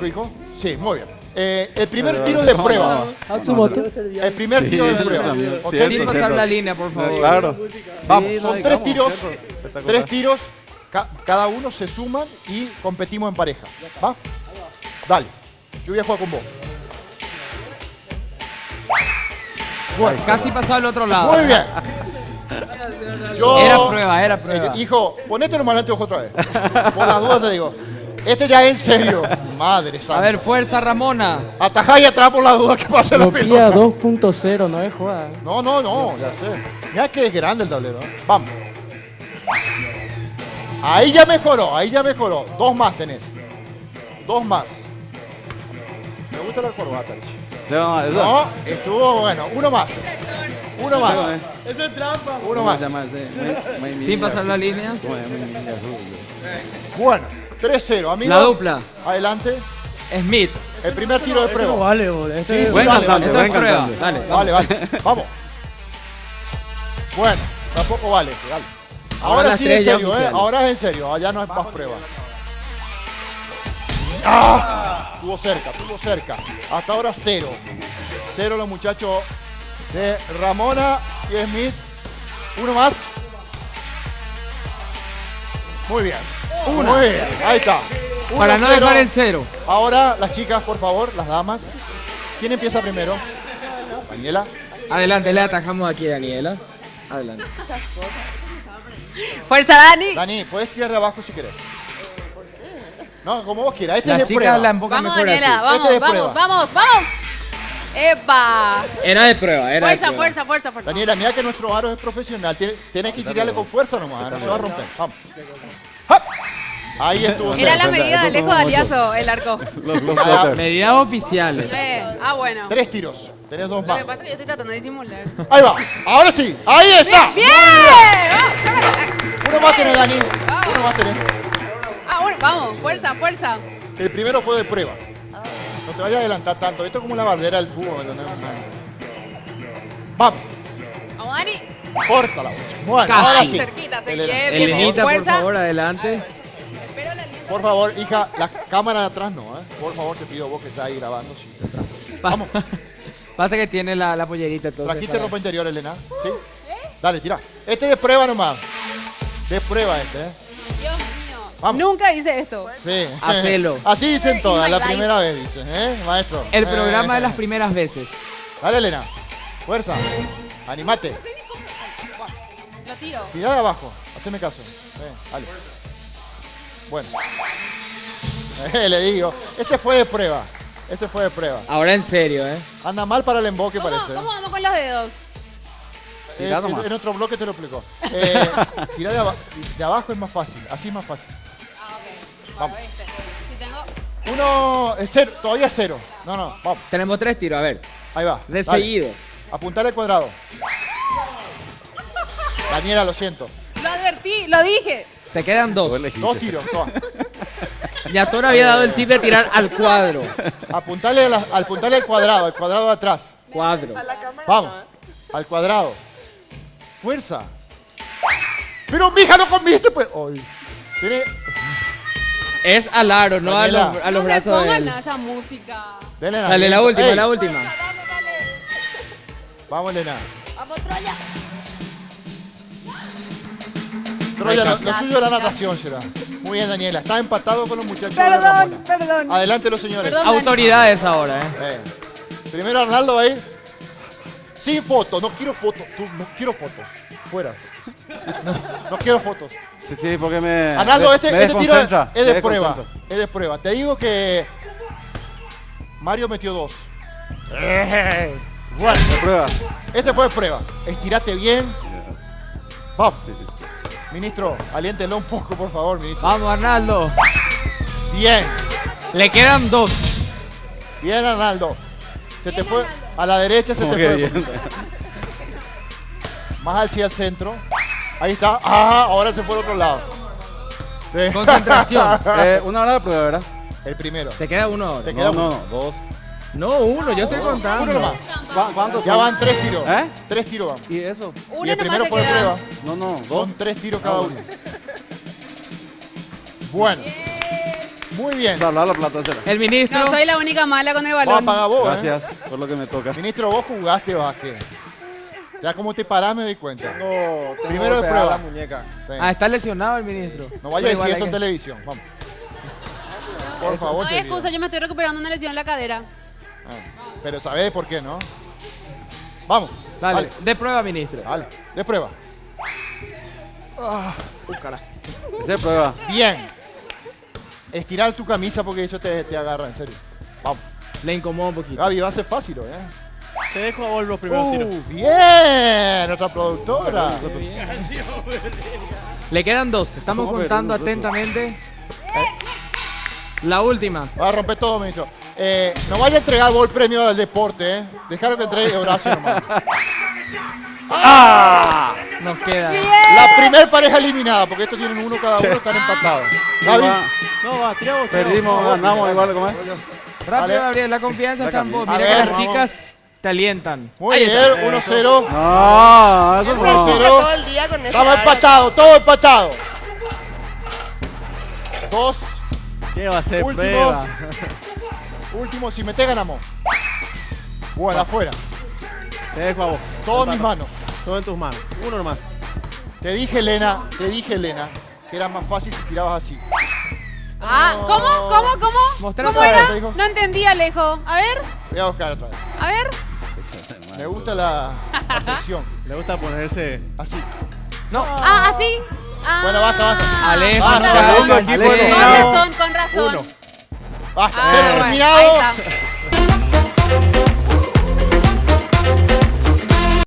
Matsumoto, hijo? Sí, muy bien. El primer tiro de prueba. Matsumoto. El primer tiro de prueba. ¿Ok? Sin pasar la línea, por favor. Claro. Vamos, Sí, son no, tres digamos, tiros. cierto, espectacular. Tres tiros. Cada uno se suman y competimos en pareja. ¿Va? Dale. Yo voy a jugar con vos. Bueno, Casi pasó al otro lado. muy bien. Yo, Era prueba. hijo, ponete nomás el anteojo otra vez. Por las dudas te digo. Este ya es en serio. Madre santa. A ver, fuerza, Ramona. Atajá y atrás por las dudas que pase la Tropía pelota. 2.0, no es jugada. No, ya sé. Mira que es grande el tablero. Vamos. Ahí ya mejoró. Dos más tenés. Dos más. Me gusta la corbata, chico. No, eso. No, estuvo bueno. Uno más. Uno más. Eso es trampa. Uno ¿Cómo más. se llama ese? Sin pasar la línea. ¿Cómo se llama? Muy ninja rubio. Bueno, 3-0, amigo. La dupla. Adelante. Smith. El primer tiro de No prueba. vale, boludo. Este Sí, es- Buen vale, cantante, Esto buen es prueba. cantante. Dale, vamos. Vale. Vamos. Bueno, tampoco vale. Dale. Ahora Ahora las sí tres en ya serio, oficiales. Ahora es en serio. Allá no es más prueba. ¡Ah! Estuvo cerca. Hasta ahora 0. 0 los muchachos de Ramona y Smith. Uno más. Muy bien. Muy bien. Ahí está. Para no 1-0. dejar en cero. Ahora las chicas, por favor, las damas. ¿Quién empieza primero? Daniela. Adelante, le atajamos aquí, Daniela. Adelante. Fuerza, Dani. Dani, puedes tirar de abajo si querés. No, como vos quieras. Este Las es de chicas prueba. la embocan Vamos, mejor Daniela, así. vamos, Este es de vamos, prueba. vamos. ¡Epa! Era de prueba, era de Fuerza, prueba. fuerza. Daniela, mira que nuestro aro es profesional. Tienes que tirarle con fuerza nomás. No se va a romper. Vamos. ¡Hop! Ahí estuvo. Era la cerca. medida de lejos de aliazo, el arco. Los Ah, flotters. Medidas oficiales. Bueno. 3 tiros. Tenés 2 Lo más. que pasa es que yo estoy tratando de disimular. Ahí va. Ahora sí. Ahí está. ¡Bien! Uno más tenés, Dani. Vamos. Uno más tenés. Bueno, vamos. Fuerza. El primero fue de prueba. No te vayas a adelantar tanto. Esto es como la bandera del fútbol. ¿Entendés? Vamos. Vamos, Dani. Corta la bocha. Bueno, Casi. ahora Ay, sí. cerquita, Elena. Elenita, por fuerza. favor, adelante. Espero la línea. Por favor, hija, la cámara de atrás no, ¿eh? Por favor, te pido vos que estás ahí grabando. Sí, de atrás. Vamos. Pasa que tiene la pollerita, entonces. ¿Trajiste para- ropa interior, Elena? ¿Sí? Dale, tira. Este es de prueba nomás. De prueba este, ¿eh? Dios mío. Vamos. Nunca hice esto. Sí. Hacelo. Así dicen todas, my la life. primera vez dicen, ¿eh, maestro? El programa de las primeras veces. Dale, Elena. Fuerza. Animate. Lo tiro. Tira de abajo. Haceme caso. Dale. Bueno. Le digo. Ese fue de prueba. Ahora en serio, ¿eh? Anda mal para el emboque, parece. ¿Cómo vamos con los dedos? Tirá nomás. En otro bloque te lo explico. Tira de abajo es más fácil. Así es más fácil. Ok. Vamos. ¿Viste? Si tengo... Uno, es cero, todavía es 0. No, vamos. Tenemos 3 tiros, a ver. Ahí va. De dale. seguido. Apuntar al cuadrado. Daniela, lo siento. Lo advertí, lo dije. Te quedan 2. Vos elegiste. 2 tiros. Toma. Ya Toro había dado el tip de tirar al cuadro. Apuntarle al cuadrado de atrás. Cuadro. Vamos. Al cuadrado. Fuerza. Pero mija, no comiste, pues. Ay. Tiene. Es al aro, no a Daniela. los No me brazos de pongan él. esa música. Dale, Dale, la última, Ey, la última. Vamos, Elena. Vamos, Troya. Troya, lo suyo era natación, será. Muy bien, Daniela. Está empatado con los muchachos. de Ramona. Perdón. Adelante, los señores. Perdón. Autoridades ahora, ¿eh? Primero Arnaldo va a ir. Sin fotos, no quiero fotos. No quiero fotos. Fuera. No quiero fotos. Sí, porque me. Arnaldo, me este tiro desconcentra, es me de prueba. desconcentra. Es de prueba. Te digo que Mario metió 2. Bueno, De prueba. ese fue de prueba. Estirate bien. Vamos. Ministro, aliéntelo un poco, por favor, ministro. Vamos, Arnaldo. Bien. Le quedan 2. Bien, Arnaldo. Se te fue a la derecha, se Como te que fue. bien. Más hacia el centro. Ahí está. Ah, ahora se fue al otro lado. Sí. Concentración. Una hora de prueba, ¿verdad? El primero. Te queda uno ahora. Te queda No, no, 2. No, uno, yo estoy uno contando. nomás. ¿Cuántos Ya son? van 3 tiros. ¿Eh? 3 tiros van. ¿Y eso? Y Uno el nomás primero te fue de queda. prueba. No, 2. Son 3 tiros cada uno. Bueno. Muy bien. Salvar la plata será. El ministro. No soy la única mala con el Vamos a balón. pagar vos, Gracias por lo que me toca. Ministro, vos jugaste básquet. Ya como te parás me doy cuenta. Tengo Primero de golpeada prueba. la muñeca. Sí. Ah, está lesionado el ministro. No vaya a Pero decir igual eso hay en que- televisión. Vamos. Por favor, No te hay pido. excusa, yo me estoy recuperando una lesión en la cadera. Ah, pero sabés por qué, ¿no? Vamos. Dale, de prueba, ministro. Dale. De prueba. Esa es prueba. Bien. Estirar tu camisa porque eso te agarra, en serio. Vamos. Le incomoda un poquito. Gaby, va a ser fácil, ¿eh? Te dejo a vos los primeros tiros. Bien. Nuestra productora. Le quedan 2. Estamos contando atentamente. La última. Va a romper todo, ministro. No vaya a entregar vos el premio del deporte, ¿eh? Dejaron que entregue Horacio nomás. Nos queda. La primer pareja eliminada, porque estos tienen uno cada uno, están empatados. Gaby, No, va, tira vos. Perdimos, ganamos igual como es. Rápido, Vale. Gabriel, la confianza está en vos. A Mira que ver, las chicas te alientan. muy Ahí bien, está. 1-0. No, eso no. 1-0. Todo el día con ese Estamos aro. empatados, todo empatado. 2, ¿Qué va a ser último. prueba? Último, si metés ganamos. Bueno, afuera. Te dejo a vos. Todo en mis manos. Todo en tus manos. Uno nomás. Te dije, Elena, que era más fácil si tirabas así. Ah, ¿cómo? Mostrar ¿Cómo otra era? vez, te digo. No entendí, Alejo. A ver, Voy a buscar otra vez. a ver. Me gusta la atención. Le gusta ponerse. Así. No. Ah, así. Ah, Bueno, basta. Alejo, Basta, no, segundo Alejo. equipo Con eliminado. razón, con razón. Basta. Ah, bueno, Terminado. ahí está.